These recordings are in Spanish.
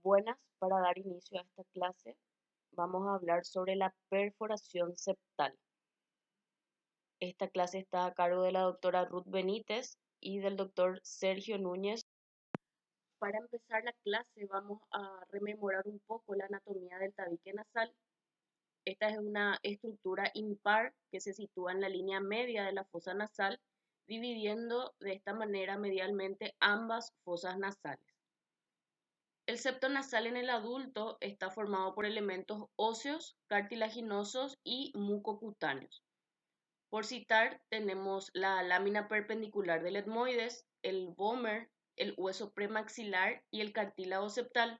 Buenas, para dar inicio a esta clase vamos a hablar sobre la perforación septal. Esta clase está a cargo de la doctora Ruth Benítez y del doctor Sergio Núñez. Para empezar la clase vamos a rememorar un poco la anatomía del tabique nasal. Esta es una estructura impar que se sitúa en la línea media de la fosa nasal, dividiendo de esta manera medialmente ambas fosas nasales. El septo nasal en el adulto está formado por elementos óseos, cartilaginosos y mucocutáneos. Por citar, tenemos la lámina perpendicular del etmoides, el vómer, el hueso premaxilar y el cartílago septal,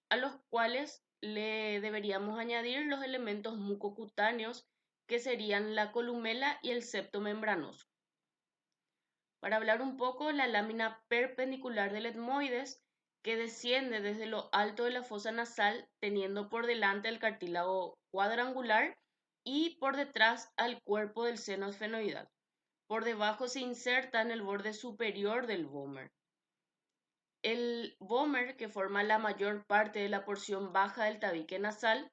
a los cuales le deberíamos añadir los elementos mucocutáneos, que serían la columela y el septo membranoso. Para hablar un poco, la lámina perpendicular del etmoides, que desciende desde lo alto de la fosa nasal, teniendo por delante el cartílago cuadrangular y por detrás al cuerpo del seno esfenoidal. Por debajo se inserta en el borde superior del vómer. El vómer, que forma la mayor parte de la porción baja del tabique nasal,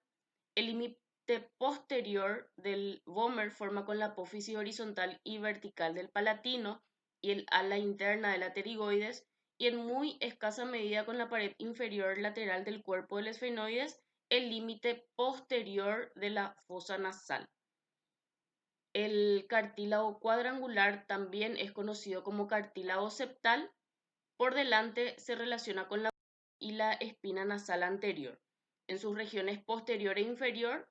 el límite posterior del vómer forma con la apófisis horizontal y vertical del palatino y el ala interna de la pterigoides, y en muy escasa medida con la pared inferior lateral del cuerpo del esfenoides, el límite posterior de la fosa nasal. El cartílago cuadrangular también es conocido como cartílago septal. Por delante se relaciona con la y la espina nasal anterior. En sus regiones posterior e inferior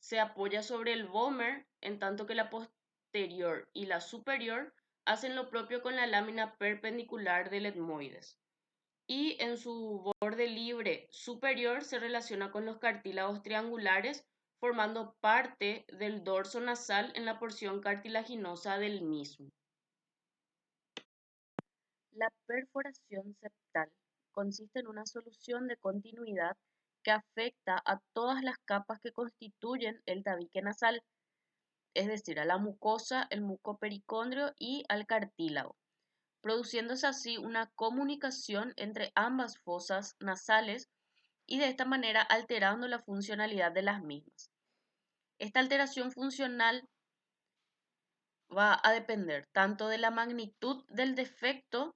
se apoya sobre el vómer, en tanto que la posterior y la superior hacen lo propio con la lámina perpendicular del etmoides. Y en su borde libre superior se relaciona con los cartílagos triangulares, formando parte del dorso nasal en la porción cartilaginosa del mismo. La perforación septal consiste en una solución de continuidad que afecta a todas las capas que constituyen el tabique nasal, es decir, a la mucosa, el mucopericondrio y al cartílago, produciéndose así una comunicación entre ambas fosas nasales y de esta manera alterando la funcionalidad de las mismas. Esta alteración funcional va a depender tanto de la magnitud del defecto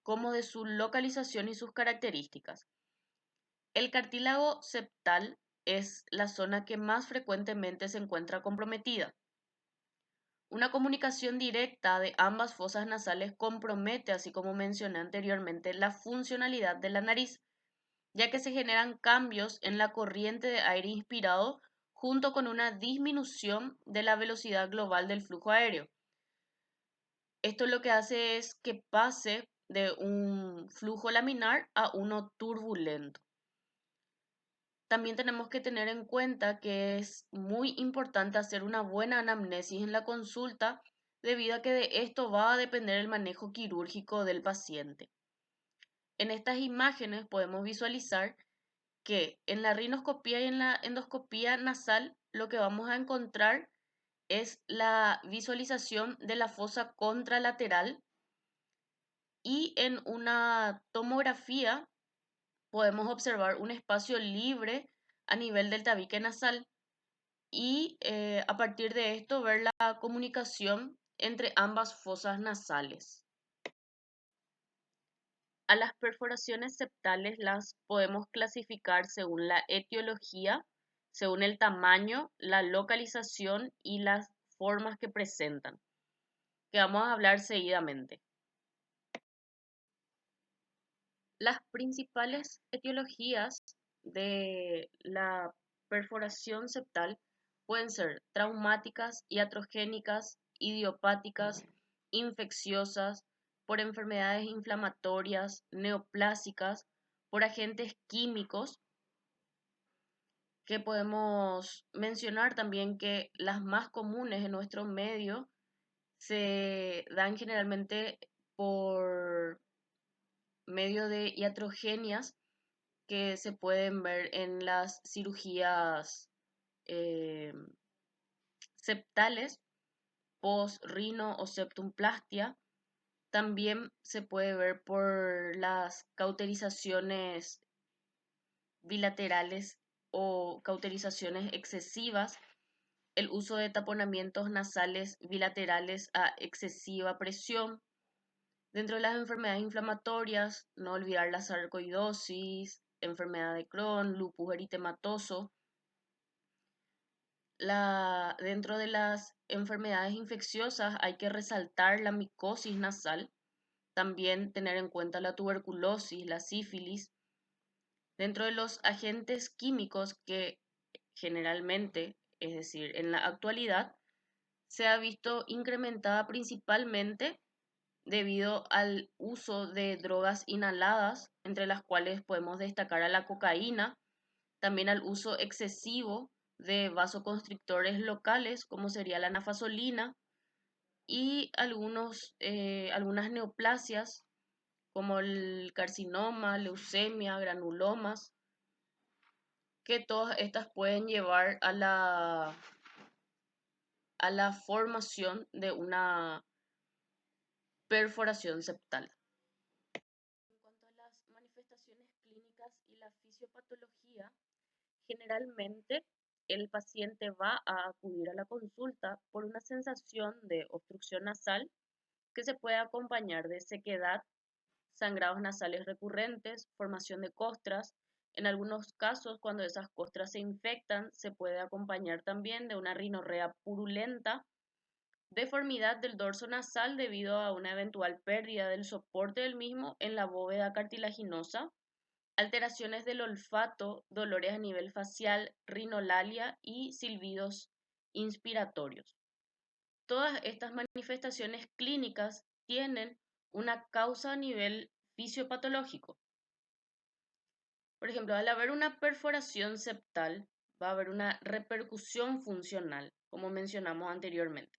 como de su localización y sus características. El cartílago septal es la zona que más frecuentemente se encuentra comprometida. Una comunicación directa de ambas fosas nasales compromete, así como mencioné anteriormente, la funcionalidad de la nariz, ya que se generan cambios en la corriente de aire inspirado junto con una disminución de la velocidad global del flujo aéreo. Esto lo que hace es que pase de un flujo laminar a uno turbulento. También tenemos que tener en cuenta que es muy importante hacer una buena anamnesis en la consulta, debido a que de esto va a depender el manejo quirúrgico del paciente. En estas imágenes podemos visualizar que en la rinoscopía y en la endoscopía nasal lo que vamos a encontrar es la visualización de la fosa contralateral, y en una tomografía podemos observar un espacio libre a nivel del tabique nasal y a partir de esto ver la comunicación entre ambas fosas nasales. A las perforaciones septales las podemos clasificar según la etiología, según el tamaño, la localización y las formas que presentan, que vamos a hablar seguidamente. Las principales etiologías de la perforación septal pueden ser traumáticas, iatrogénicas, idiopáticas, infecciosas, por enfermedades inflamatorias, neoplásicas, por agentes químicos, que podemos mencionar también que las más comunes en nuestro medio se dan generalmente por medio de iatrogenias que se pueden ver en las cirugías eh, septales, post-rino o septumplastia. También se puede ver por las cauterizaciones bilaterales o cauterizaciones excesivas, el uso de taponamientos nasales bilaterales a excesiva presión. Dentro de las enfermedades inflamatorias, no olvidar la sarcoidosis, enfermedad de Crohn, lupus eritematoso. Dentro de las enfermedades infecciosas hay que resaltar la micosis nasal, también tener en cuenta la tuberculosis, la sífilis. Dentro de los agentes químicos que generalmente, es decir, en la actualidad, se ha visto incrementada principalmente debido al uso de drogas inhaladas, entre las cuales podemos destacar a la cocaína, también al uso excesivo de vasoconstrictores locales, como sería la nafasolina, y algunas neoplasias, como el carcinoma, leucemia, granulomas, que todas estas pueden llevar a la formación de una perforación septal. En cuanto a las manifestaciones clínicas y la fisiopatología, generalmente el paciente va a acudir a la consulta por una sensación de obstrucción nasal que se puede acompañar de sequedad, sangrados nasales recurrentes, formación de costras. En algunos casos, cuando esas costras se infectan, se puede acompañar también de una rinorrea purulenta, deformidad del dorso nasal debido a una eventual pérdida del soporte del mismo en la bóveda cartilaginosa, alteraciones del olfato, dolores a nivel facial, rinolalia y silbidos inspiratorios. Todas estas manifestaciones clínicas tienen una causa a nivel fisiopatológico. Por ejemplo, al haber una perforación septal, va a haber una repercusión funcional, como mencionamos anteriormente.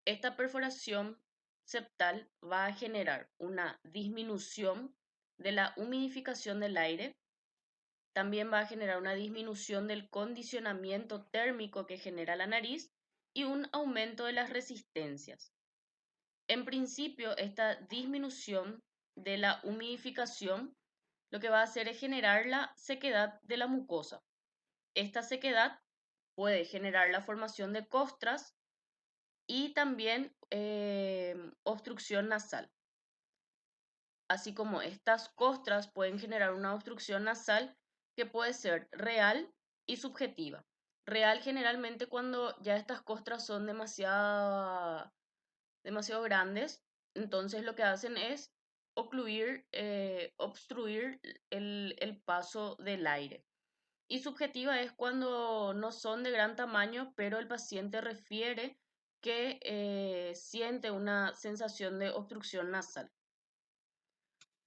Esta perforación septal va a generar una disminución de la humidificación del aire, también va a generar una disminución del condicionamiento térmico que genera la nariz y un aumento de las resistencias. En principio, esta disminución de la humidificación lo que va a hacer es generar la sequedad de la mucosa. Esta sequedad puede generar la formación de costras y también obstrucción nasal. Así como estas costras pueden generar una obstrucción nasal que puede ser real y subjetiva. Real generalmente cuando ya estas costras son demasiado grandes, entonces lo que hacen es obstruir el paso del aire. Y subjetiva es cuando no son de gran tamaño, pero el paciente refiere que siente una sensación de obstrucción nasal.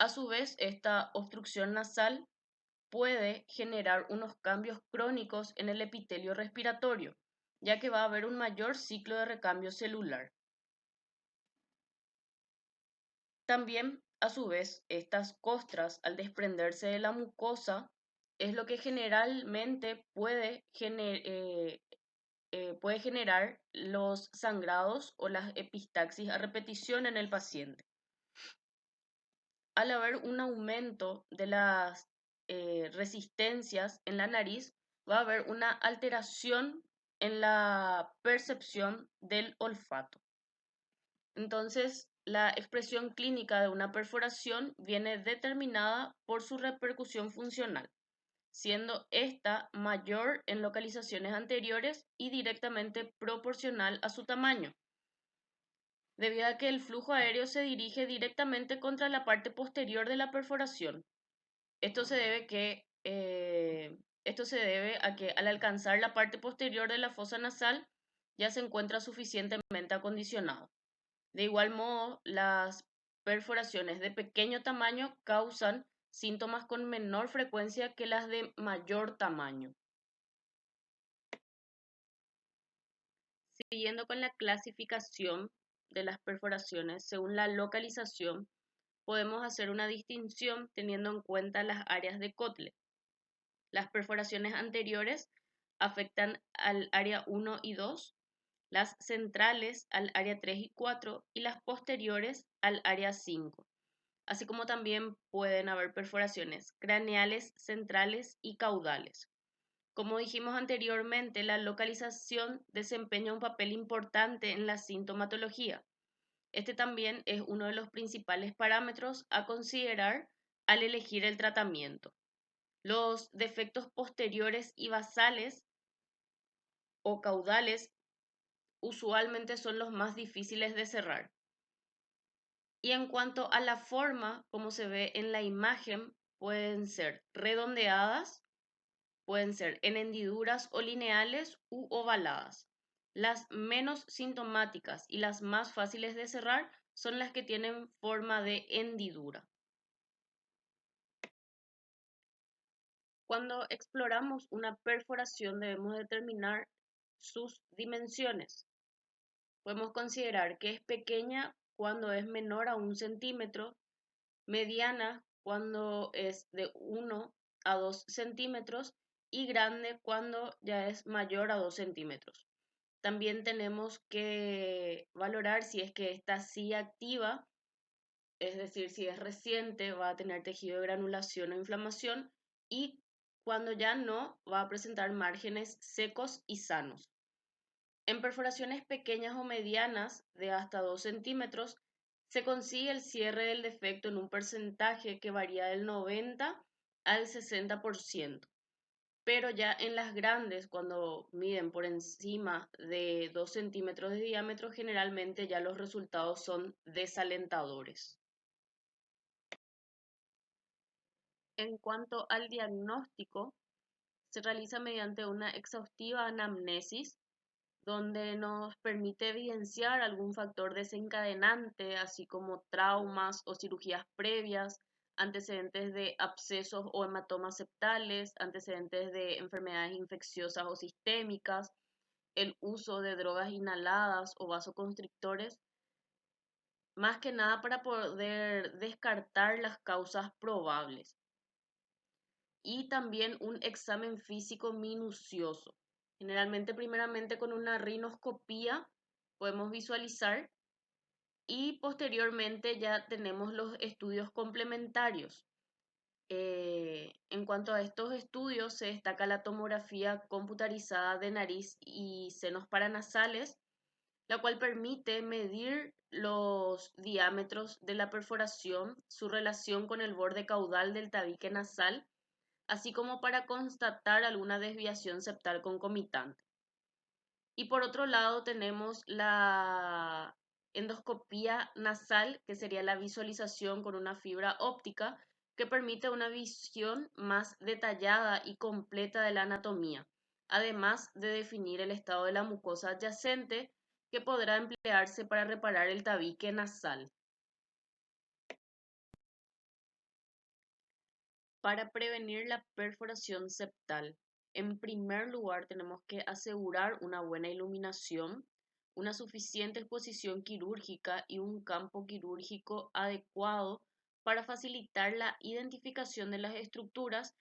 A su vez, esta obstrucción nasal puede generar unos cambios crónicos en el epitelio respiratorio, ya que va a haber un mayor ciclo de recambio celular. También, a su vez, estas costras, al desprenderse de la mucosa, es lo que generalmente puede generar los sangrados o las epistaxis a repetición en el paciente. Al haber un aumento de las resistencias en la nariz, va a haber una alteración en la percepción del olfato. Entonces, la expresión clínica de una perforación viene determinada por su repercusión funcional, siendo esta mayor en localizaciones anteriores y directamente proporcional a su tamaño, debido a que el flujo aéreo se dirige directamente contra la parte posterior de la perforación. Esto se debe a que al alcanzar la parte posterior de la fosa nasal ya se encuentra suficientemente acondicionado. De igual modo, las perforaciones de pequeño tamaño causan síntomas con menor frecuencia que las de mayor tamaño. Siguiendo con la clasificación de las perforaciones según la localización, podemos hacer una distinción teniendo en cuenta las áreas de Kotle. Las perforaciones anteriores afectan al área 1 y 2, las centrales al área 3 y 4 y las posteriores al área 5. así como también pueden haber perforaciones craneales, centrales y caudales. Como dijimos anteriormente, la localización desempeña un papel importante en la sintomatología. Este también es uno de los principales parámetros a considerar al elegir el tratamiento. Los defectos posteriores y basales o caudales usualmente son los más difíciles de cerrar. Y en cuanto a la forma, como se ve en la imagen, pueden ser redondeadas, pueden ser en hendiduras o lineales u ovaladas. Las menos sintomáticas y las más fáciles de cerrar son las que tienen forma de hendidura. Cuando exploramos una perforación debemos determinar sus dimensiones. Podemos considerar que es pequeña cuando es menor a 1 centímetro, mediana cuando es de 1 a 2 centímetros y grande cuando ya es mayor a 2 centímetros. También tenemos que valorar si es que está sí activa, es decir, si es reciente, va a tener tejido de granulación o inflamación, y cuando ya no, va a presentar márgenes secos y sanos. En perforaciones pequeñas o medianas de hasta 2 centímetros, se consigue el cierre del defecto en un porcentaje que varía del 90 al 60%. Pero ya en las grandes, cuando miden por encima de 2 centímetros de diámetro, generalmente ya los resultados son desalentadores. En cuanto al diagnóstico, se realiza mediante una exhaustiva anamnesis donde nos permite evidenciar algún factor desencadenante, así como traumas o cirugías previas, antecedentes de abscesos o hematomas septales, antecedentes de enfermedades infecciosas o sistémicas, el uso de drogas inhaladas o vasoconstrictores, más que nada para poder descartar las causas probables. Y también un examen físico minucioso. Generalmente, primeramente con una rinoscopía podemos visualizar y posteriormente ya tenemos los estudios complementarios. En cuanto a estos estudios, se destaca la tomografía computarizada de nariz y senos paranasales, la cual permite medir los diámetros de la perforación, su relación con el borde caudal del tabique nasal, así como para constatar alguna desviación septal concomitante. Y por otro lado tenemos la endoscopía nasal, que sería la visualización con una fibra óptica que permite una visión más detallada y completa de la anatomía, además de definir el estado de la mucosa adyacente que podrá emplearse para reparar el tabique nasal. Para prevenir la perforación septal, en primer lugar tenemos que asegurar una buena iluminación, una suficiente exposición quirúrgica y un campo quirúrgico adecuado para facilitar la identificación de las estructuras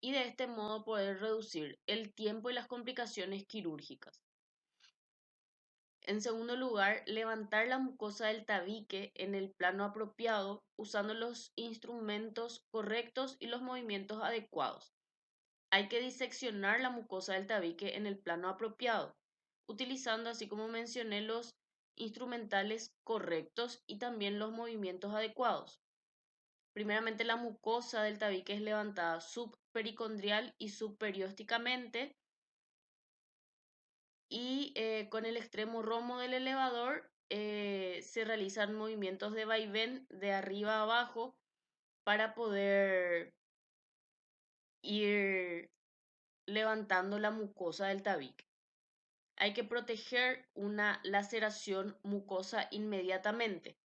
y de este modo poder reducir el tiempo y las complicaciones quirúrgicas. En segundo lugar, levantar la mucosa del tabique en el plano apropiado usando los instrumentos correctos y los movimientos adecuados. Hay que diseccionar la mucosa del tabique en el plano apropiado, utilizando, así como mencioné, los instrumentales correctos y también los movimientos adecuados. Primeramente, la mucosa del tabique es levantada subpericondrial y subperiósticamente, y con el extremo romo del elevador se realizan movimientos de vaivén de arriba a abajo para poder ir levantando la mucosa del tabique. Hay que proteger una laceración mucosa inmediatamente.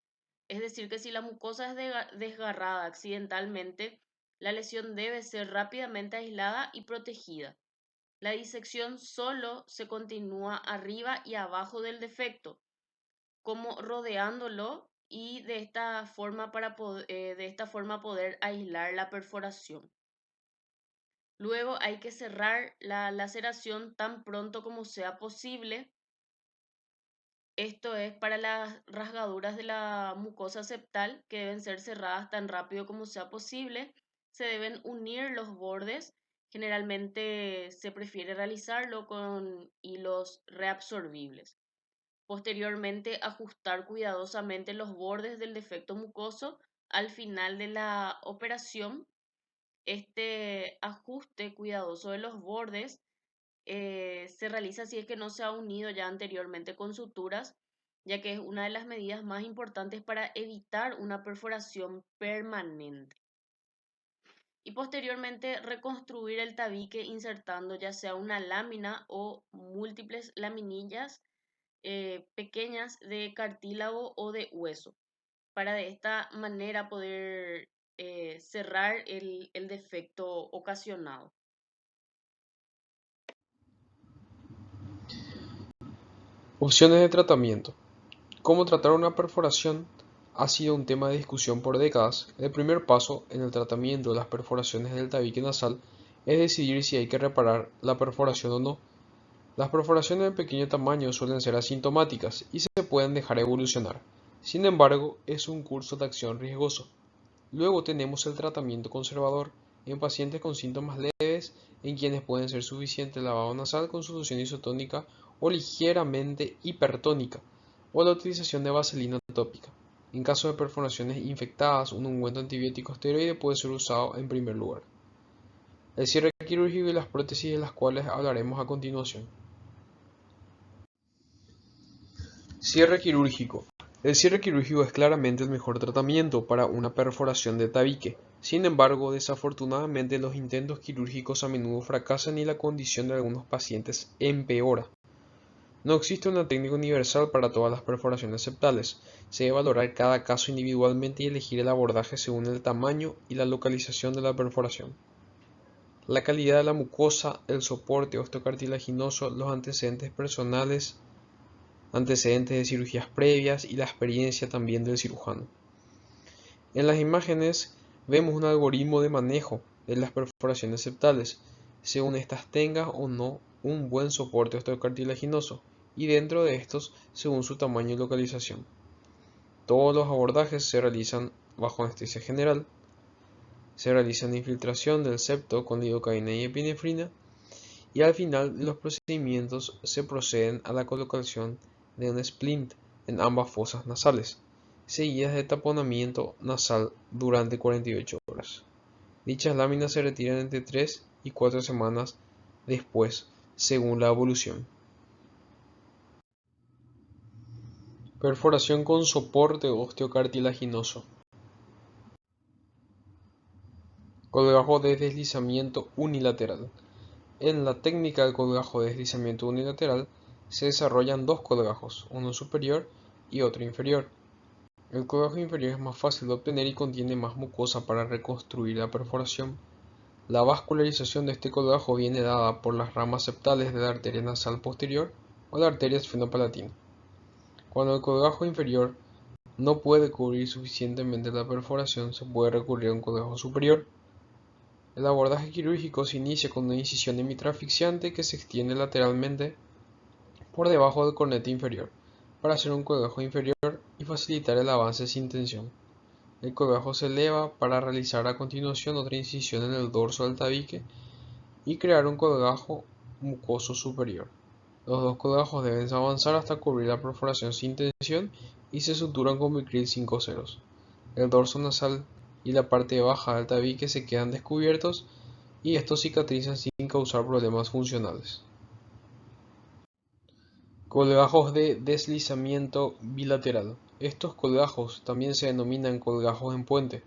Es decir, que si la mucosa es desgarrada accidentalmente, la lesión debe ser rápidamente aislada y protegida. La disección solo se continúa arriba y abajo del defecto, como rodeándolo y de esta forma poder aislar la perforación. Luego hay que cerrar la laceración tan pronto como sea posible, Esto es para las rasgaduras de la mucosa septal que deben ser cerradas tan rápido como sea posible. Se deben unir los bordes. Generalmente se prefiere realizarlo con hilos reabsorbibles. Posteriormente, ajustar cuidadosamente los bordes del defecto mucoso al final de la operación. Este ajuste cuidadoso de los bordes se realiza si es que no se ha unido ya anteriormente con suturas, ya que es una de las medidas más importantes para evitar una perforación permanente. Y posteriormente reconstruir el tabique insertando ya sea una lámina o múltiples laminillas pequeñas de cartílago o de hueso, para de esta manera poder cerrar el defecto ocasionado. Opciones de tratamiento. Cómo tratar una perforación ha sido un tema de discusión por décadas. El primer paso en el tratamiento de las perforaciones del tabique nasal es decidir si hay que reparar la perforación o no. Las perforaciones de pequeño tamaño suelen ser asintomáticas y se pueden dejar evolucionar. Sin embargo, es un curso de acción riesgoso. Luego tenemos el tratamiento conservador en pacientes con síntomas leves, en quienes pueden ser suficiente el lavado nasal con solución isotónica o ligeramente hipertónica, o la utilización de vaselina tópica. En caso de perforaciones infectadas, un ungüento antibiótico esteroide puede ser usado en primer lugar. El cierre quirúrgico y las prótesis de las cuales hablaremos a continuación. Cierre quirúrgico. El cierre quirúrgico es claramente el mejor tratamiento para una perforación de tabique. Sin embargo, desafortunadamente los intentos quirúrgicos a menudo fracasan y la condición de algunos pacientes empeora. No existe una técnica universal para todas las perforaciones septales. Se debe valorar cada caso individualmente y elegir el abordaje según el tamaño y la localización de la perforación. La calidad de la mucosa, el soporte osteocartilaginoso, los antecedentes personales, antecedentes de cirugías previas y la experiencia también del cirujano. En las imágenes vemos un algoritmo de manejo de las perforaciones septales, según estas tengan o no un buen soporte osteocartilaginoso, y dentro de estos según su tamaño y localización. Todos los abordajes se realizan bajo anestesia general, se realiza una infiltración del septo con lidocaína y epinefrina, y al final de los procedimientos se proceden a la colocación de un splint en ambas fosas nasales, seguidas de taponamiento nasal durante 48 horas. Dichas láminas se retiran entre 3 y 4 semanas después, según la evolución. Perforación con soporte osteocartilaginoso. Colgajo de deslizamiento unilateral. En la técnica del colgajo de deslizamiento unilateral se desarrollan dos colgajos, uno superior y otro inferior. El colgajo inferior es más fácil de obtener y contiene más mucosa para reconstruir la perforación. La vascularización de este colgajo viene dada por las ramas septales de la arteria nasal posterior o la arteria esfenopalatina. Cuando el colgajo inferior no puede cubrir suficientemente la perforación, se puede recurrir a un colgajo superior. El abordaje quirúrgico se inicia con una incisión de mitral asfixiante que se extiende lateralmente por debajo del cornete inferior para hacer un colgajo inferior y facilitar el avance sin tensión. El colgajo se eleva para realizar a continuación otra incisión en el dorso del tabique y crear un colgajo mucoso superior. Los dos colgajos deben avanzar hasta cubrir la perforación sin tensión y se suturan con Vicryl 5 ceros. El dorso nasal y la parte baja del tabique se quedan descubiertos y estos cicatrizan sin causar problemas funcionales. Colgajos de deslizamiento bilateral. Estos colgajos también se denominan colgajos en puente.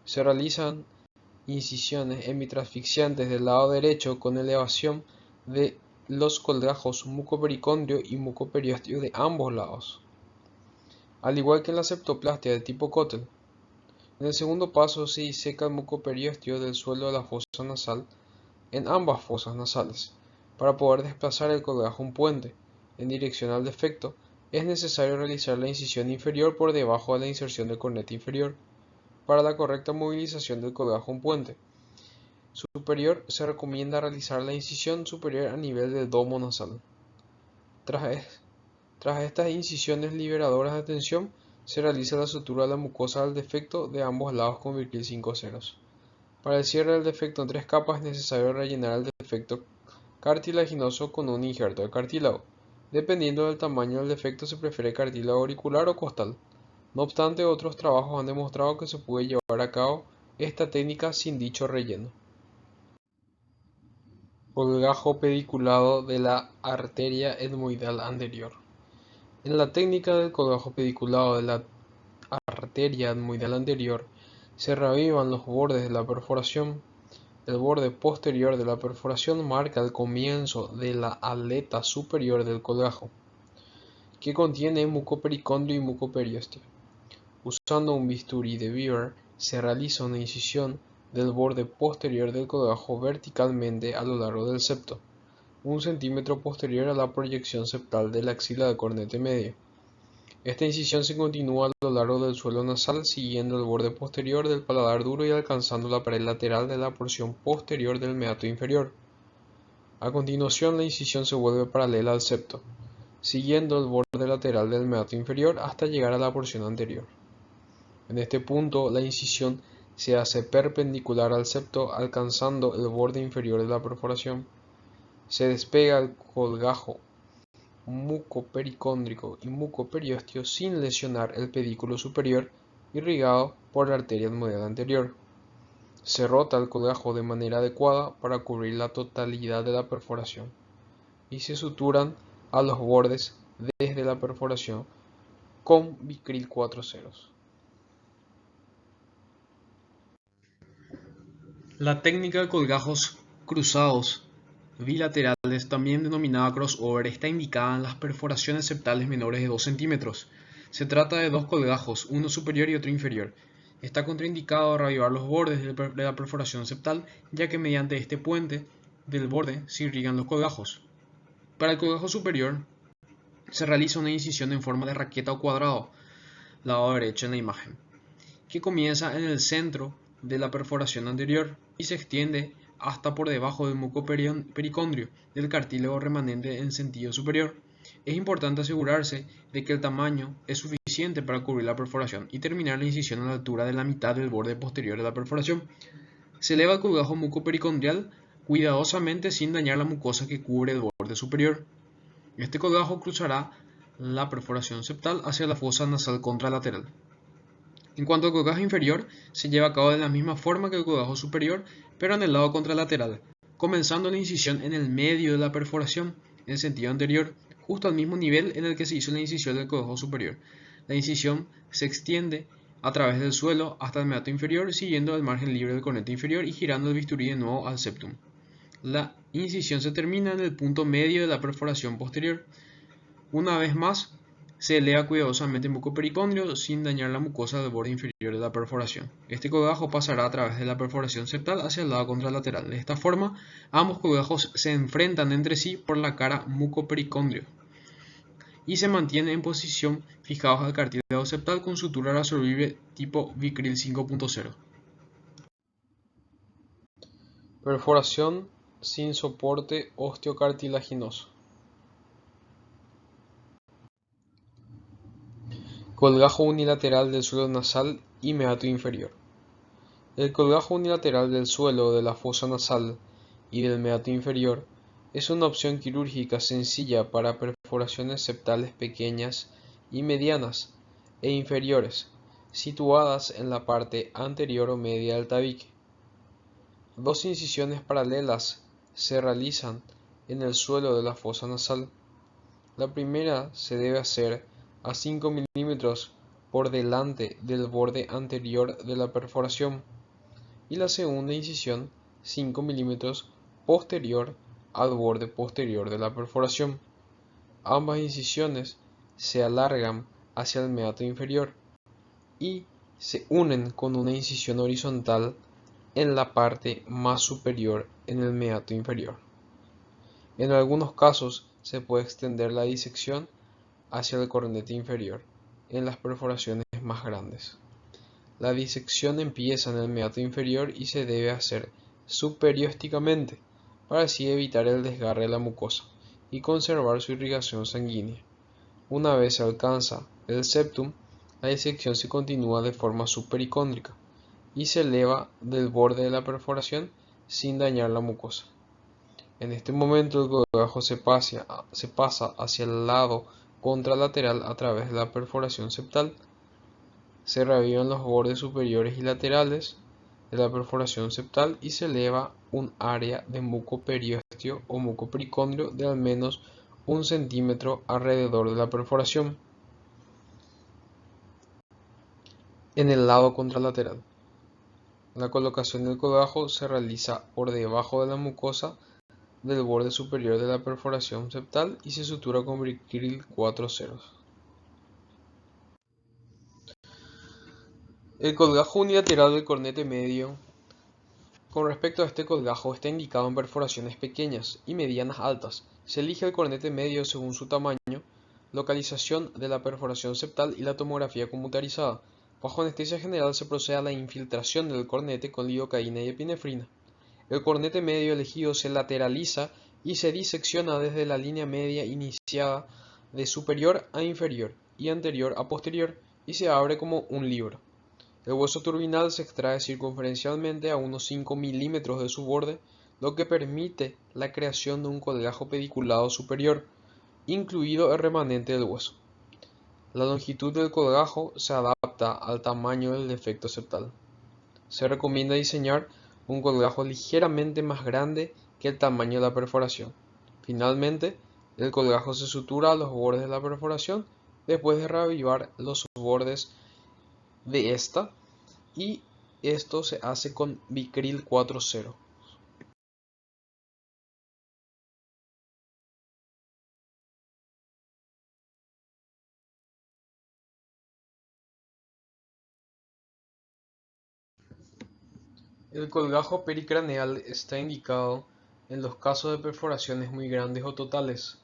Se realizan incisiones hemitrasfixiantes del lado derecho con elevación de los colgajos mucopericondrio y mucoperiostio de ambos lados, al igual que en la septoplastia de tipo Cottle. En el segundo paso se diseca el mucoperiostio del suelo de la fosa nasal en ambas fosas nasales. Para poder desplazar el colgajo en puente en dirección al defecto, es necesario realizar la incisión inferior por debajo de la inserción del cornete inferior. Para la correcta movilización del colgajo en puente superior se recomienda realizar la incisión superior a nivel del domo nasal. Tras Tras estas incisiones liberadoras de tensión, se realiza la sutura de la mucosa del defecto de ambos lados con Vicryl 5 ceros. Para el cierre del defecto en 3 capas es necesario rellenar el defecto cartilaginoso con un injerto de cartílago. Dependiendo del tamaño del defecto se prefiere cartílago auricular o costal. No obstante, otros trabajos han demostrado que se puede llevar a cabo esta técnica sin dicho relleno. Colgajo pediculado de la arteria etmoidal anterior. En la técnica del colgajo pediculado de la arteria etmoidal anterior se reavivan los bordes de la perforación. El borde posterior de la perforación marca el comienzo de la aleta superior del colgajo, que contiene mucopericondrio y mucoperiostio. Usando un bisturí de Beaver se realiza una incisión del borde posterior del colgajo verticalmente a lo largo del septo, 1 centímetro posterior a la proyección septal de la axila del cornete medio. Esta incisión se continúa a lo largo del suelo nasal siguiendo el borde posterior del paladar duro y alcanzando la pared lateral de la porción posterior del meato inferior. A continuación la incisión se vuelve paralela al septo, siguiendo el borde lateral del meato inferior hasta llegar a la porción anterior. En este punto la incisión se hace perpendicular al septo alcanzando el borde inferior de la perforación. Se despega el colgajo mucopericóndrico y mucoperiostio sin lesionar el pedículo superior irrigado por la arteria etmoidal anterior. Se rota el colgajo de manera adecuada para cubrir la totalidad de la perforación y se suturan a los bordes desde la perforación con Vicryl 4 ceros. La técnica de colgajos cruzados bilaterales, también denominada crossover, está indicada en las perforaciones septales menores de 2 centímetros. Se trata de dos colgajos, uno superior y otro inferior. Está contraindicado reavivar los bordes de la perforación septal, ya que mediante este puente del borde se irrigan los colgajos. Para el colgajo superior se realiza una incisión en forma de raqueta o cuadrado, lado derecho en la imagen, que comienza en el centro de la perforación anterior y se extiende hasta por debajo del mucopericondrio del cartílago remanente en sentido superior. Es importante asegurarse de que el tamaño es suficiente para cubrir la perforación y terminar la incisión a la altura de la mitad del borde posterior de la perforación. Se eleva el colgajo mucopericondrial cuidadosamente sin dañar la mucosa que cubre el borde superior. Este colgajo cruzará la perforación septal hacia la fosa nasal contralateral. En cuanto al colgajo inferior, se lleva a cabo de la misma forma que el colgajo superior, pero en el lado contralateral, comenzando la incisión en el medio de la perforación, en sentido anterior, justo al mismo nivel en el que se hizo la incisión del colgajo superior. La incisión se extiende a través del suelo hasta el meato inferior, siguiendo el margen libre del cornete inferior y girando el bisturí de nuevo al septum. La incisión se termina en el punto medio de la perforación posterior. Una vez más, se eleva cuidadosamente el mucopericondrio sin dañar la mucosa del borde inferior de la perforación. Este colgajo pasará a través de la perforación septal hacia el lado contralateral. De esta forma, ambos colgajos se enfrentan entre sí por la cara mucopericondrio y se mantienen en posición fijados al cartílago septal con sutura resolvible tipo Vicryl 5.0. Perforación sin soporte osteocartilaginoso. Colgajo unilateral del suelo nasal y meato inferior. El colgajo unilateral del suelo de la fosa nasal y del meato inferior es una opción quirúrgica sencilla para perforaciones septales pequeñas y medianas e inferiores, situadas en la parte anterior o media del tabique. Dos incisiones paralelas se realizan en el suelo de la fosa nasal. La primera se debe hacer a 5 milímetros por delante del borde anterior de la perforación y la segunda incisión 5 milímetros posterior al borde posterior de la perforación. Ambas incisiones se alargan hacia el meato inferior y se unen con una incisión horizontal en la parte más superior en el meato inferior. En algunos casos se puede extender la disección hacia el cornete inferior en las perforaciones más grandes. La disección empieza en el meato inferior y se debe hacer subperiósticamente para así evitar el desgarre de la mucosa y conservar su irrigación sanguínea. Una vez se alcanza el septum, la disección se continúa de forma subpericóndrica y se eleva del borde de la perforación sin dañar la mucosa. En este momento el colgajo se pasa hacia el lado contralateral a través de la perforación septal. Se reavivan los bordes superiores y laterales de la perforación septal y se eleva un área de mucoperiósteo o mucopericondrio de al menos 1 centímetro alrededor de la perforación. En el lado contralateral, la colocación del colgajo se realiza por debajo de la mucosa del borde superior de la perforación septal y se sutura con Bricril 4.0. El colgajo unilateral del cornete medio. Con respecto a este colgajo, está indicado en perforaciones pequeñas y medianas altas. Se elige el cornete medio según su tamaño, localización de la perforación septal y la tomografía computarizada. Bajo anestesia general se procede a la infiltración del cornete con lidocaína y epinefrina. El cornete medio elegido se lateraliza y se disecciona desde la línea media iniciada de superior a inferior y anterior a posterior y se abre como un libro. El hueso turbinal se extrae circunferencialmente a unos 5 milímetros de su borde, lo que permite la creación de un colgajo pediculado superior, incluido el remanente del hueso. La longitud del colgajo se adapta al tamaño del defecto septal. Se recomienda diseñar un colgajo ligeramente más grande que el tamaño de la perforación. Finalmente, el colgajo se sutura a los bordes de la perforación después de reavivar los bordes de esta, y esto se hace con Bricril 4.0. El colgajo pericraneal está indicado en los casos de perforaciones muy grandes o totales.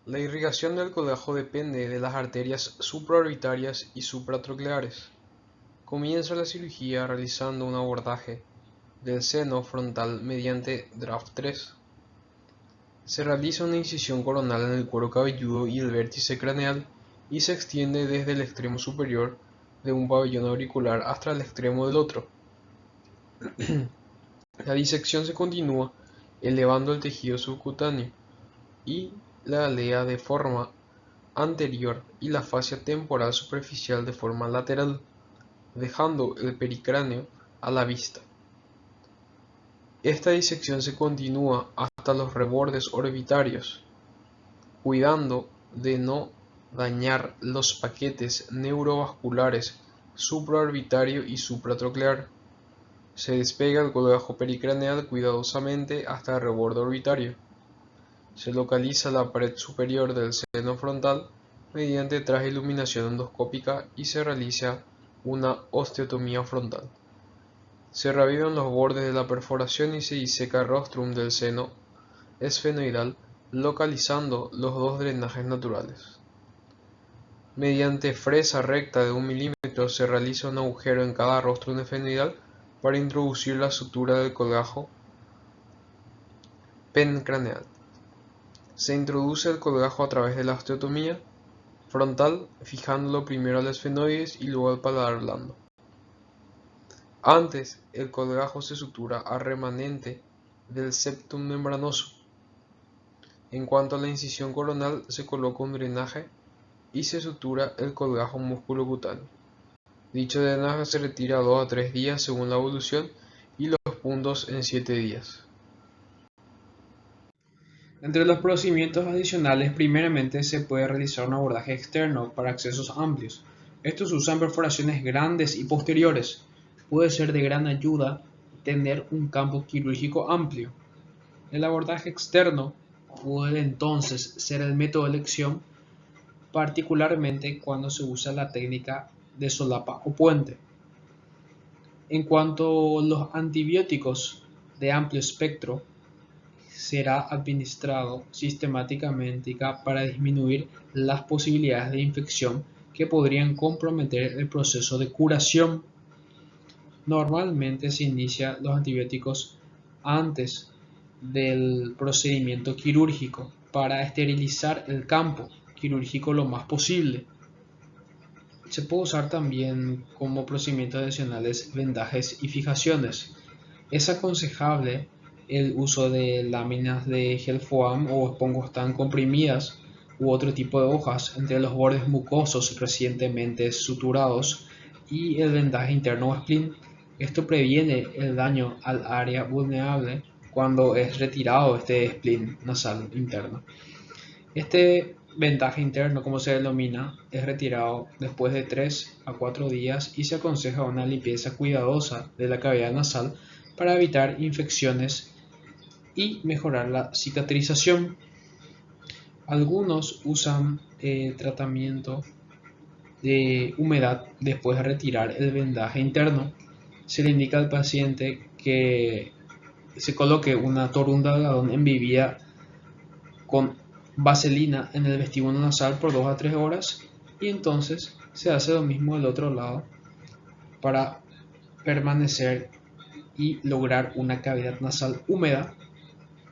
La irrigación del colgajo depende de las arterias supraorbitarias y supratrocleares. Comienza la cirugía realizando un abordaje del seno frontal mediante draft 3. Se realiza una incisión coronal en el cuero cabelludo y el vértice craneal y se extiende desde el extremo superior de un pabellón auricular hasta el extremo del otro. La disección se continúa elevando el tejido subcutáneo y la alea de forma anterior y la fascia temporal superficial de forma lateral, dejando el pericráneo a la vista. Esta disección se continúa hasta los rebordes orbitarios, cuidando de no dañar los paquetes neurovasculares supraorbitario y supratroclear. Se despega el colgajo pericraneal cuidadosamente hasta el reborde orbitario. Se localiza la pared superior del seno frontal mediante traje iluminación endoscópica y se realiza una osteotomía frontal. Se reavivan los bordes de la perforación y se diseca el rostrum del seno esfenoidal, localizando los dos drenajes naturales. Mediante fresa recta de 1 milímetro se realiza un agujero en cada rostrum esfenoidal para introducir la sutura del colgajo pencraneal. Se introduce el colgajo a través de la osteotomía frontal, fijándolo primero al esfenoides y luego al paladar blando. Antes, el colgajo se sutura al remanente del septum membranoso. En cuanto a la incisión coronal, se coloca un drenaje y se sutura el colgajo musculocutáneo. Dicho drenaje se retira 2 a 3 días según la evolución y los puntos en 7 días. Entre los procedimientos adicionales, primeramente se puede realizar un abordaje externo para accesos amplios. Estos usan perforaciones grandes y posteriores. Puede ser de gran ayuda tener un campo quirúrgico amplio. El abordaje externo puede entonces ser el método de elección, particularmente cuando se usa la técnica de solapa o puente. En cuanto a los antibióticos de amplio espectro, será administrado sistemáticamente para disminuir las posibilidades de infección que podrían comprometer el proceso de curación. Normalmente se inicia los antibióticos antes del procedimiento quirúrgico para esterilizar el campo quirúrgico lo más posible. Se puede usar también como procedimientos adicionales vendajes y fijaciones. Es aconsejable el uso de láminas de gel foam o esponjostan comprimidas u otro tipo de hojas entre los bordes mucosos recientemente suturados y el vendaje interno o spleen. Esto previene el daño al área vulnerable cuando es retirado este spleen nasal interno. Este vendaje interno, como se denomina, es retirado después de 3 a 4 días y se aconseja una limpieza cuidadosa de la cavidad nasal para evitar infecciones y mejorar la cicatrización. Algunos usan tratamiento de humedad después de retirar el vendaje interno. Se le indica al paciente que se coloque una torunda de algodón embebida con vaselina en el vestíbulo nasal por 2 a 3 horas y entonces se hace lo mismo del otro lado para permanecer y lograr una cavidad nasal húmeda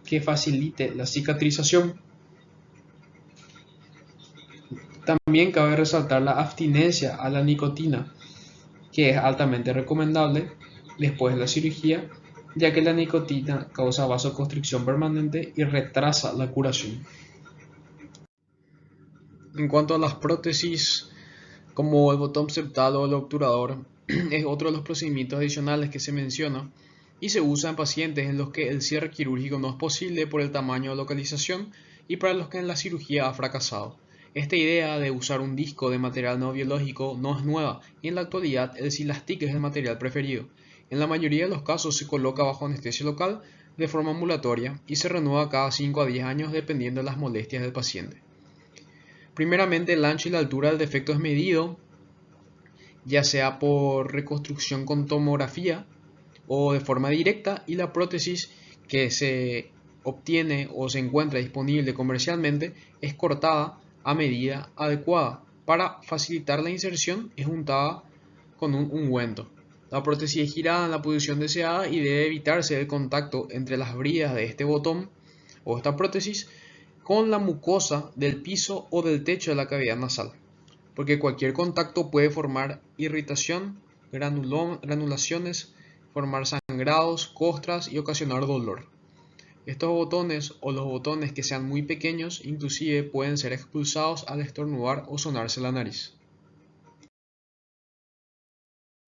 que facilite la cicatrización. También cabe resaltar la abstinencia a la nicotina, que es altamente recomendable después de la cirugía, ya que la nicotina causa vasoconstricción permanente y retrasa la curación. En cuanto a las prótesis, como el botón septal o el obturador, es otro de los procedimientos adicionales que se menciona y se usa en pacientes en los que el cierre quirúrgico no es posible por el tamaño o localización y para los que la cirugía ha fracasado. Esta idea de usar un disco de material no biológico no es nueva y en la actualidad el Silastic es el material preferido. En la mayoría de los casos se coloca bajo anestesia local de forma ambulatoria y se renueva cada 5 a 10 años dependiendo de las molestias del paciente. Primeramente, el ancho y la altura del defecto es medido, ya sea por reconstrucción con tomografía o de forma directa, y la prótesis que se obtiene o se encuentra disponible comercialmente es cortada a medida adecuada. Para facilitar la inserción es untada con un ungüento. La prótesis es girada en la posición deseada y debe evitarse el contacto entre las bridas de este botón o esta prótesis con la mucosa del piso o del techo de la cavidad nasal, porque cualquier contacto puede formar irritación, granulaciones, formar sangrados, costras y ocasionar dolor. Estos botones o los botones que sean muy pequeños inclusive pueden ser expulsados al estornudar o sonarse la nariz.